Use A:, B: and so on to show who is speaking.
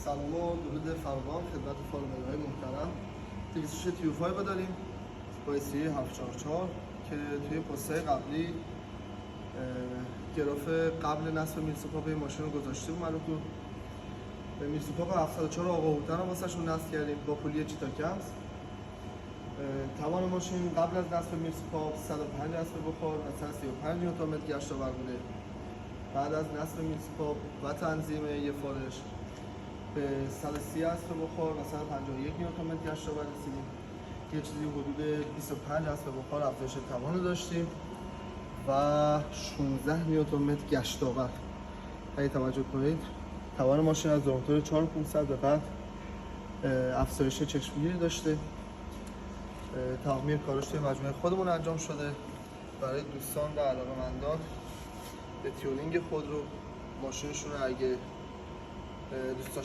A: سلام و درود فراوان خدمت فارمرهای محترم. 206 تیو5 رو داریم با اسیه 744 که توی پست‌های قبلی گراف قبل نصب میرسوپاپ ماشین رو گذاشته بود. تو به میرسوپاپ 704 آقا هوتن رو واسهشون نصب کردیم با پولی چیتاکمز. توان ماشین قبل از نصب میرسوپاپ 105 اسب بخار و 135 نیوتن متر گشت آور بوده. بعد از نصب میرسوپاپ و تنظیم یه فارش به 130 اسب بخار و 151 نیوتن متر گشت آور رسیدیم. یه چیزی حدود 25 اسب بخار افزایش توان رو داشتیم و 16 نیوتن متر گشت آور. اگه توجه کنید توان ماشین از موتور 4500 به بعد افزایش چشمگیری داشته. تعمیر کارش توی مجموعه خودمون انجام شده. برای دوستان و علاقه‌مندان به تیونینگ خودرو ماشینشون رو اگه دوست